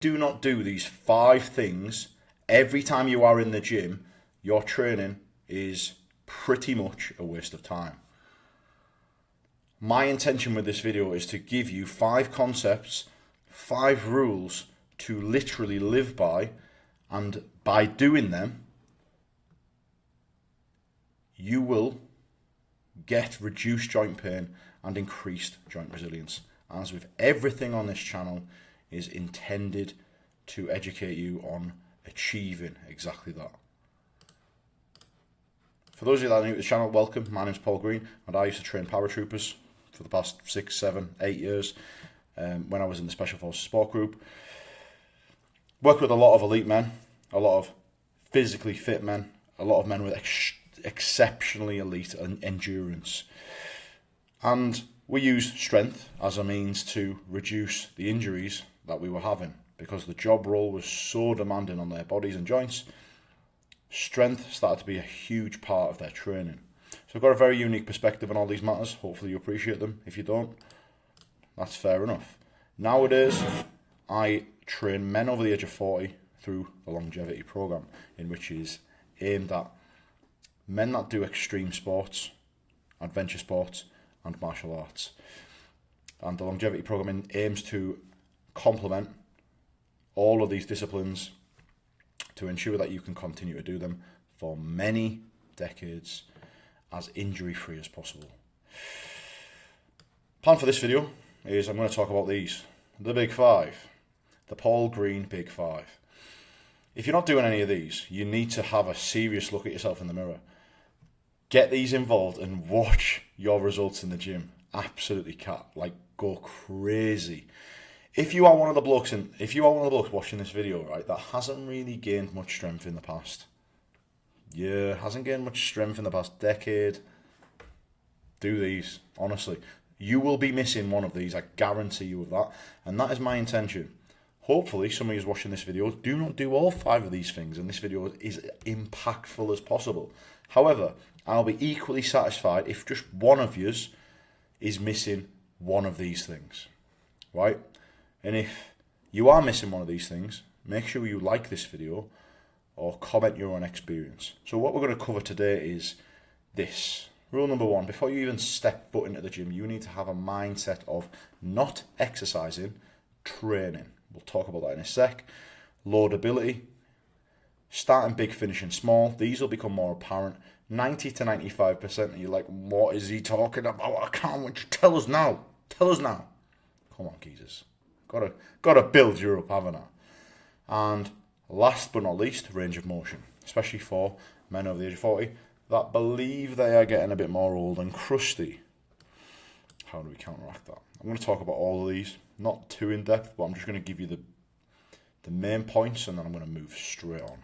Do not do these 5 things every time you are in the gym, your training is pretty much a waste of time. My intention with this video is to give you 5 concepts, 5 rules to literally live by, and by doing them, you will get reduced joint pain and increased joint resilience. As with everything on this channel, is intended to educate you on achieving exactly that. For those of you that are new to the channel, welcome. My name is Paul Green, and I used to train paratroopers for the past 6, 7, 8 years when I was in the Special Forces Sport Group. Worked with a lot of elite men, a lot of physically fit men, a lot of men with exceptionally elite endurance. And we used strength as a means to reduce the injuries that we were having, because the job role was so demanding on their bodies and joints. Strength started to be a huge part of their training. So I've got a very unique perspective on all these matters. Hopefully you appreciate them. If you don't, that's fair enough. Nowadays, I train men over the age of 40 through the longevity program, in which is aimed at men that do extreme sports, adventure sports, and martial arts. And the longevity program aims to complement all of these disciplines to ensure that you can continue to do them for many decades as injury-free as possible. Plan for this video is I'm going to talk about these, the Big 5, the Paul Green Big 5. If you're not doing any of these, you need to have a serious look at yourself in the mirror. Get these involved and watch your results in the gym absolutely go crazy. If you are one of the blokes watching this video, right, that hasn't really gained much strength in the past year, hasn't gained much strength in the past decade, do these. Honestly, you will be missing one of these. I guarantee you of that, and that is my intention. Hopefully, some of you watching this video do not do all 5 of these things, and this video is impactful as possible. However, I'll be equally satisfied if just one of you is missing one of these things, right? And if you are missing one of these things, make sure you like this video or comment your own experience. So what we're going to cover today is this. Rule number 1, before you even step foot into the gym, you need to have a mindset of not exercising, training. We'll talk about that in a sec. Loadability, starting big, finishing small. These will become more apparent. 90 to 95%, and you're like, what is he talking about? I can't wait. Tell us now. Tell us now. Come on, geezers. Gotta build you up, haven't I? And last but not least, range of motion, especially for men over the age of 40 that believe they are getting a bit more old and crusty. How do we counteract that? I'm going to talk about all of these, not too in depth, but I'm just going to give you the main points, and then I'm going to move straight on.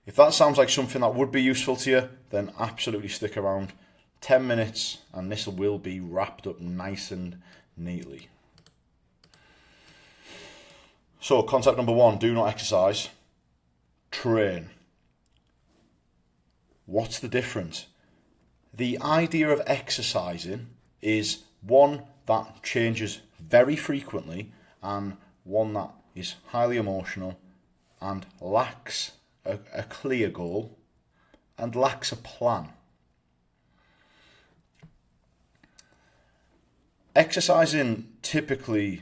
If that sounds like something that would be useful to you, then absolutely stick around. 10 minutes, and this will be wrapped up nice and neatly. So, concept number 1, do not exercise, train. What's the difference? The idea of exercising is one that changes very frequently, and one that is highly emotional and lacks a clear goal and lacks a plan. Exercising typically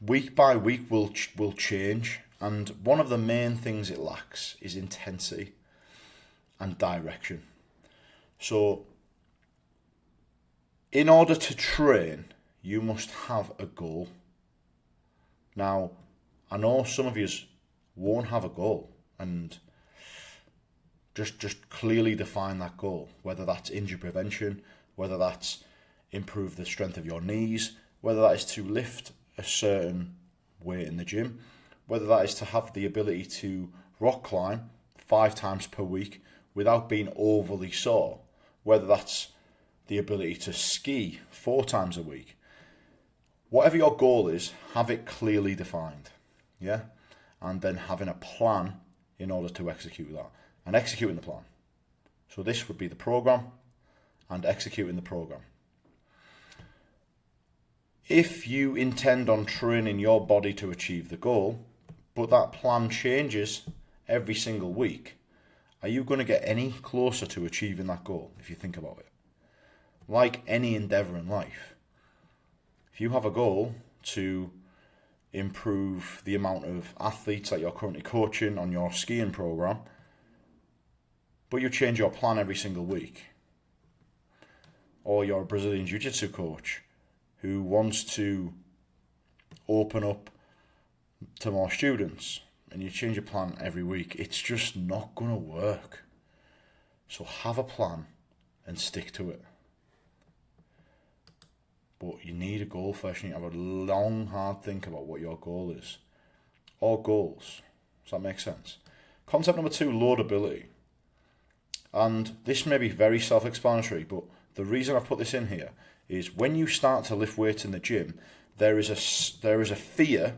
week by week will change, and one of the main things it lacks is intensity and direction. So in order to train, you must have a goal. Now, I know some of you won't have a goal, and just clearly define that goal, whether that's injury prevention, whether that's improve the strength of your knees, whether that is to lift a certain weight in the gym, whether that is to have the ability to rock climb 5 times per week without being overly sore, whether that's the ability to ski 4 times a week. Whatever your goal is, have it clearly defined, yeah? And then having a plan in order to execute that, and executing the plan. So this would be the program and executing the program. If you intend on training your body to achieve the goal, but that plan changes every single week, are you going to get any closer to achieving that goal if you think about it? Like any endeavour in life, if you have a goal to improve the amount of athletes that you're currently coaching on your skiing program, but you change your plan every single week, or you're a Brazilian Jiu-Jitsu coach who wants to open up to more students, and you change your plan every week, it's just not going to work. So have a plan and stick to it. But you need a goal first. You need to have a long, hard think about what your goal is. Or goals. Does that make sense? Concept number 2, loadability. And this may be very self-explanatory, but the reason I've put this in here is when you start to lift weights in the gym, there is a fear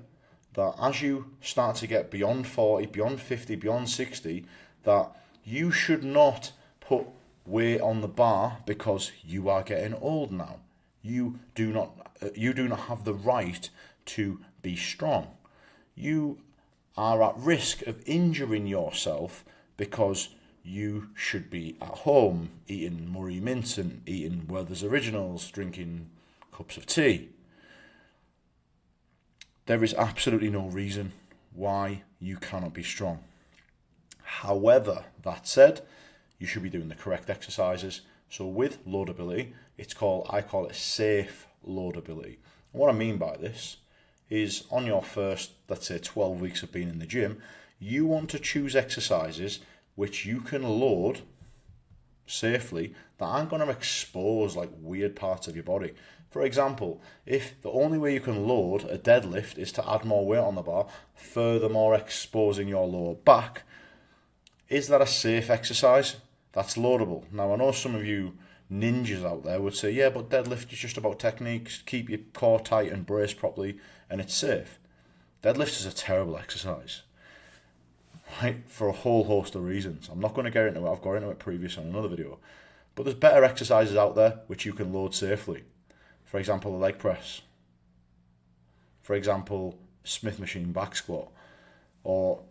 that as you start to get beyond 40, beyond 50, beyond 60, that you should not put weight on the bar because you are getting old now. You do not have the right to be strong. You are at risk of injuring yourself because you should be at home eating Murray mints and eating Werther's Originals, drinking cups of tea. There is absolutely no reason why you cannot be strong. However, that said, you should be doing the correct exercises. So with loadability, I call it safe loadability. And what I mean by this is on your first, let's say 12 weeks of being in the gym, you want to choose exercises which you can load safely that aren't going to expose like weird parts of your body. For example, if the only way you can load a deadlift is to add more weight on the bar, furthermore exposing your lower back, is that a safe exercise? That's loadable. Now, I know some of you ninjas out there would say, yeah, but deadlift is just about techniques, keep your core tight and brace properly, and it's safe. Deadlift is a terrible exercise, right? For a whole host of reasons. I'm not going to get into it. I've got into it previously on another video. But there's better exercises out there which you can load safely. For example, the leg press. For example, Smith machine back squat. Or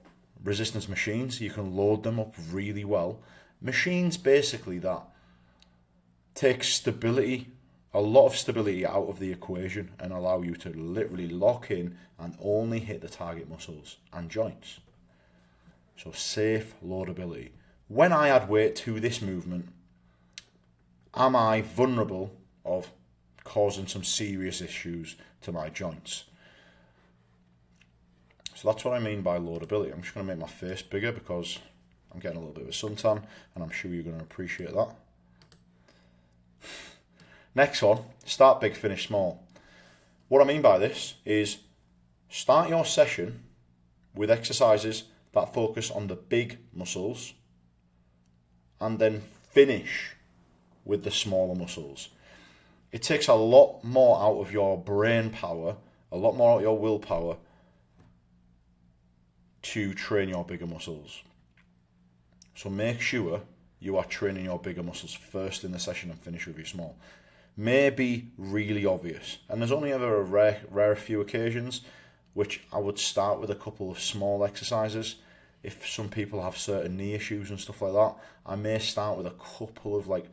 resistance machines. You can load them up really well. Machines basically that take stability, a lot of stability out of the equation and allow you to literally lock in and only hit the target muscles and joints. So safe loadability. When I add weight to this movement, am I vulnerable of causing some serious issues to my joints? So that's what I mean by loadability. I'm just going to make my face bigger because I'm getting a little bit of a suntan and I'm sure you're going to appreciate that. Next one, start big, finish small. What I mean by this is start your session with exercises that focus on the big muscles and then finish with the smaller muscles. It takes a lot more out of your brain power, a lot more out of your willpower to train your bigger muscles. So make sure you are training your bigger muscles first in the session and finish with your small. May be really obvious, and there's only ever a rare few occasions which I would start with a couple of small exercises. If some people have certain knee issues and stuff like that, I may start with a couple of like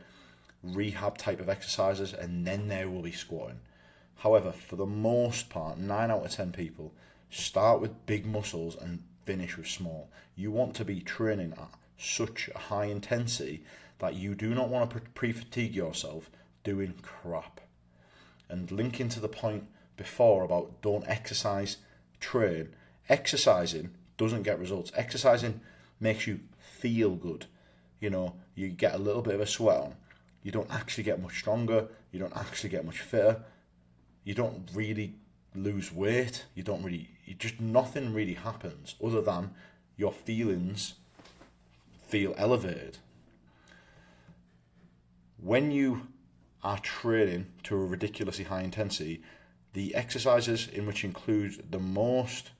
rehab type of exercises and then there will be squatting. However, for the most part, 9 out of 10 people start with big muscles and finish with small. You want to be training at such a high intensity that you do not want to pre-fatigue yourself doing crap. And linking to the point before about don't exercise, train. Exercising doesn't get results. Exercising makes you feel good. You know, you get a little bit of a sweat on. You don't actually get much stronger. You don't actually get much fitter. You don't really lose weight. Nothing really happens other than your feelings feel elevated. When you are training to a ridiculously high intensity, the exercises in which include the most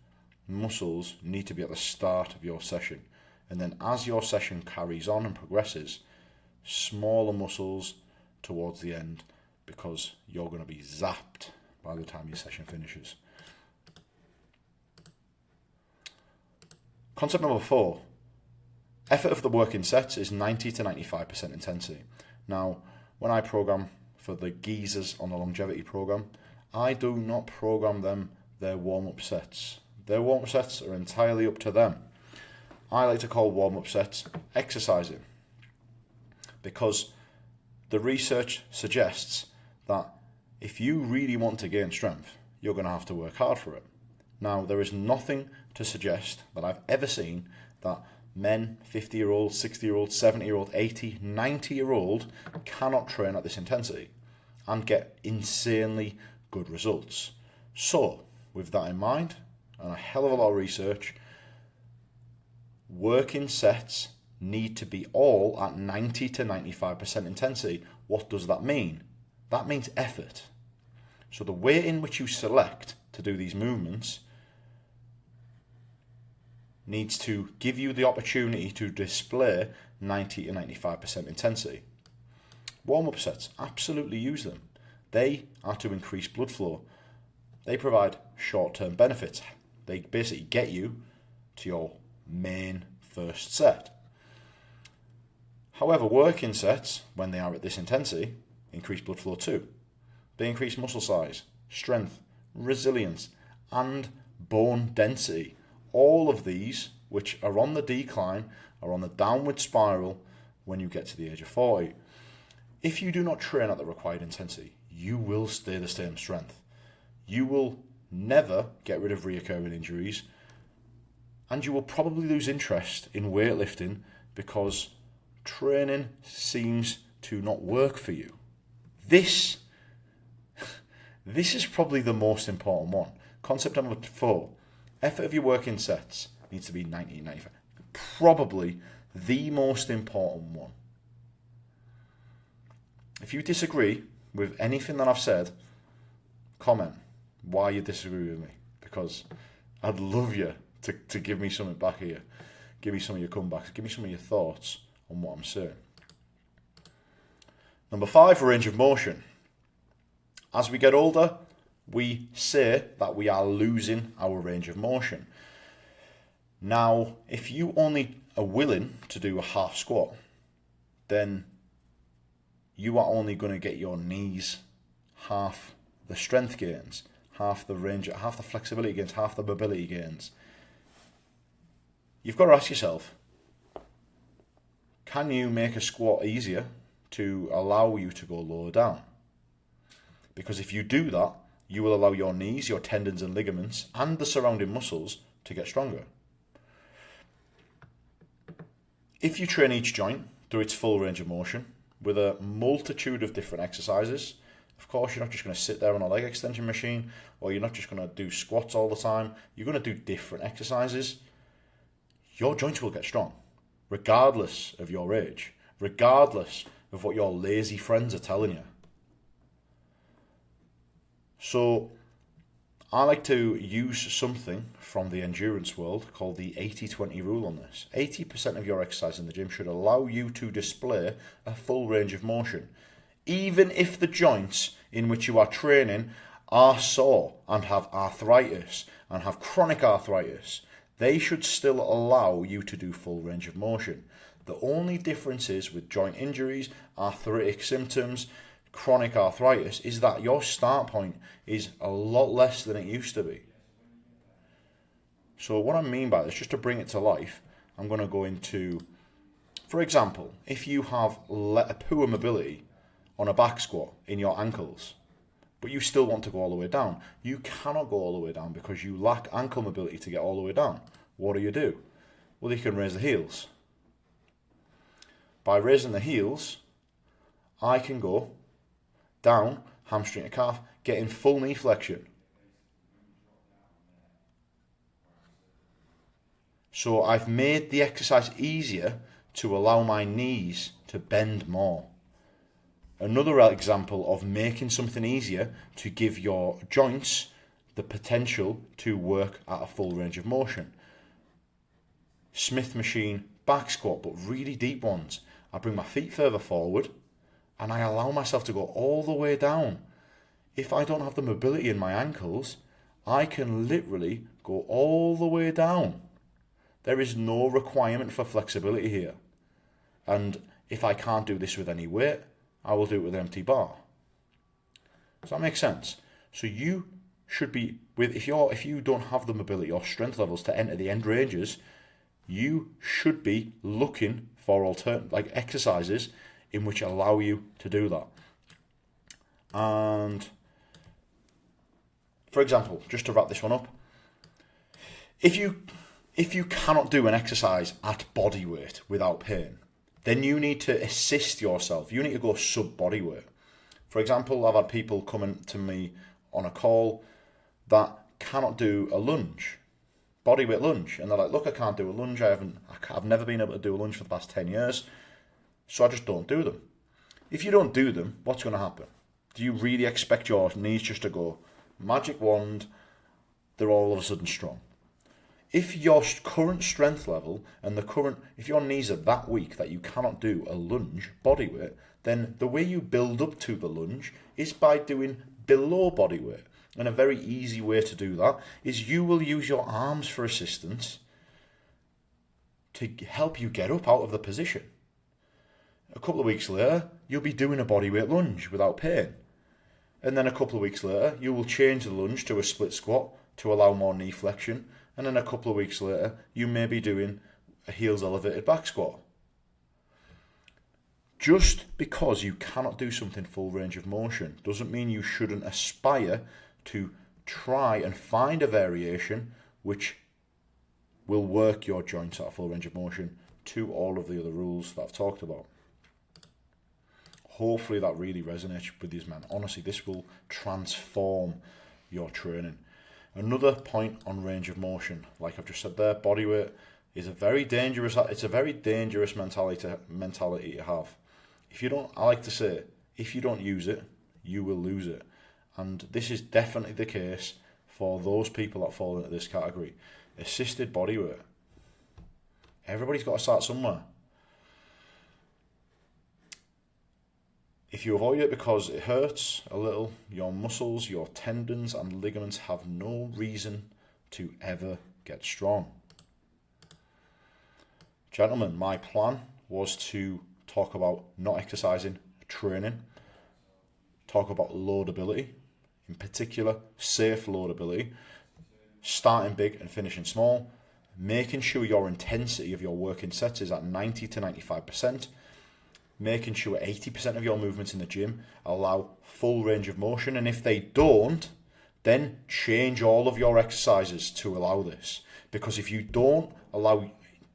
muscles need to be at the start of your session. And then as your session carries on and progresses, smaller muscles towards the end because you're going to be zapped by the time your session finishes. Concept number 4. Effort of the working sets is 90 to 95% intensity. Now, when I program for the geezers on the longevity program, I do not program them their warm-up sets. Their warm-up sets are entirely up to them. I like to call warm-up sets exercising, because the research suggests that if you really want to gain strength, you're going to have to work hard for it. Now, there is nothing to suggest that I've ever seen that men, 50-year-old, 60-year-old, 70-year-old, 80, 90-year-old cannot train at this intensity and get insanely good results. So, with that in mind, and a hell of a lot of research, working sets need to be all at 90 to 95% intensity. What does that mean? That means effort. So the way in which you select to do these movements needs to give you the opportunity to display 90 to 95% intensity. Warm-up sets, absolutely use them. They are to increase blood flow. They provide short-term benefits. They basically get you to your main first set. However, working sets, when they are at this intensity, increase blood flow too. They increase muscle size, strength, resilience, and bone density. All of these, which are on the decline, are on the downward spiral when you get to the age of 40. If you do not train at the required intensity, you will stay the same strength. You will never get rid of recurring injuries, and you will probably lose interest in weightlifting because training seems to not work for you. This is probably the most important one. Concept number 4. Effort of your working sets needs to be 90, 95. Probably the most important one. If you disagree with anything that I've said, comment why you disagree with me, because I'd love you to give me something back here. Give me some of your comebacks. Give me some of your thoughts on what I'm saying. Number 5, range of motion. As we get older, we say that we are losing our range of motion. Now, if you only are willing to do a half squat, then you are only going to get your knees half the strength gains, half the range, half the flexibility gains, half the mobility gains. You've got to ask yourself, can you make a squat easier to allow you to go lower down? Because if you do that, you will allow your knees, your tendons and ligaments, and the surrounding muscles to get stronger. If you train each joint through its full range of motion with a multitude of different exercises, of course, you're not just going to sit there on a leg extension machine, or you're not just going to do squats all the time. You're going to do different exercises. Your joints will get strong, regardless of your age, regardless of what your lazy friends are telling you. So, I like to use something from the endurance world called the 80-20 rule on this. 80% of your exercise in the gym should allow you to display a full range of motion, even if the joints in which you are training are sore and have arthritis and have chronic arthritis. They should still allow you to do full range of motion. The only difference is with joint injuries, arthritic symptoms, chronic arthritis, is that your start point is a lot less than it used to be. So what I mean by this, just to bring it to life, I'm going to go into, for example, if you have a poor mobility on a back squat in your ankles, but you still want to go all the way down, you cannot go all the way down because you lack ankle mobility to get all the way down. What do? Well, you can raise the heels. By raising the heels, I can go down, hamstring to calf, getting full knee flexion. So I've made the exercise easier to allow my knees to bend more. Another example of making something easier to give your joints the potential to work at a full range of motion. Smith machine back squat, but really deep ones. I bring my feet further forward and I allow myself to go all the way down. if I don't have the mobility in my ankles, I can literally go all the way down. There is no requirement for flexibility here. And if I can't do this with any weight, I will do it with an empty bar. Does that make sense? So you should be, if you don't have the mobility or strength levels to enter the end ranges, you should be looking for exercises in which allow you to do that. And for example, just to wrap this one up, if you cannot do an exercise at body weight without pain, then you need to assist yourself. You need to go sub body weight. For example, I've had people coming to me on a call that cannot do a lunge, body weight lunge, and they're like, look, I can't do a lunge. I've never been able to do a lunge for the past 10 years, so I just don't do them. If you don't do them, what's going to happen? Do you really expect your knees just to go magic wand, they're all of a sudden strong? If your current strength level and if your knees are that weak that you cannot do a lunge body weight, then the way you build up to the lunge is by doing below body weight. And a very easy way to do that is you will use your arms for assistance to help you get up out of the position. A couple of weeks later, you'll be doing a bodyweight lunge without pain. And then a couple of weeks later, you will change the lunge to a split squat to allow more knee flexion. And then a couple of weeks later, you may be doing a heels elevated back squat. Just because you cannot do something full range of motion doesn't mean you shouldn't aspire to try and find a variation which will work your joints at a full range of motion to all of the other rules that I've talked about. Hopefully that really resonates with you, man. Honestly, this will transform your training. Another point on range of motion, like I've just said there, body weight is a very dangerous mentality to have. I like to say, if you don't use it, you will lose it. And this is definitely the case for those people that fall into this category. Assisted body weight. Everybody's got to start somewhere. If you avoid it because it hurts a little, your muscles, your tendons and ligaments have no reason to ever get strong. Gentlemen, my plan was to talk about not exercising, training, talk about loadability, in particular safe loadability, starting big and finishing small, making sure your intensity of your working sets is at 90 to 95%, making sure 80% of your movements in the gym allow full range of motion, and if they don't, then change all of your exercises to allow this. Because if you don't allow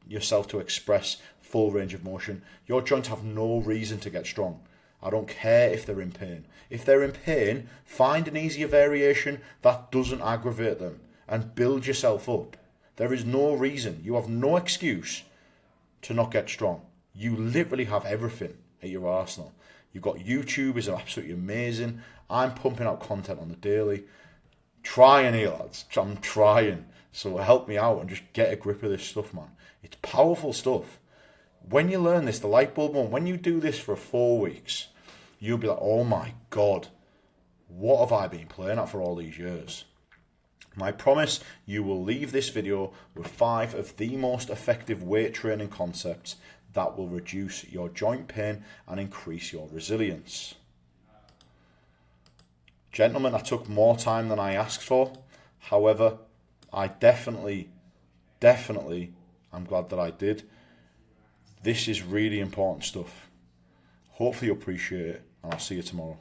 yourself to express full range of motion, your joints have no reason to get strong. I don't care if they're in pain. If they're in pain, find an easier variation that doesn't aggravate them and build yourself up. There is no reason, you have no excuse to not get strong. You literally have everything at your arsenal. You've got YouTube is absolutely amazing. I'm pumping out content on the daily. Trying here, lads. I'm trying. So help me out and just get a grip of this stuff, man. It's powerful stuff. When you learn this, the light bulb moment, when you do this for 4 weeks, you'll be like, oh my God, what have I been playing at for all these years? I promise you will leave this video with 5 of the most effective weight training concepts that will reduce your joint pain and increase your resilience. Gentlemen, I took more time than I asked for. However, I definitely, I'm glad that I did. This is really important stuff. Hopefully you appreciate it, and I'll see you tomorrow.